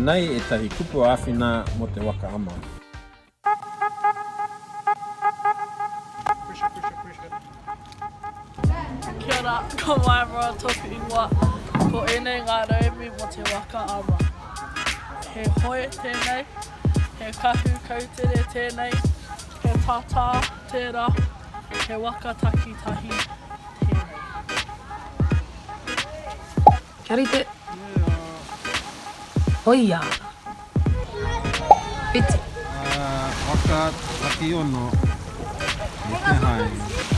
nei e tahi kupu awhina mo te waka ama. Kia ora, ko Maimara toku ingoa. Ko ēnei ngā reimi mo te waka ama. He hoe tēnei, he kahu kautere tēnei, he tata tērā, he waka takitahi tēnei. Kia rite. Oia. Piti. Waka taki ono, me te hai.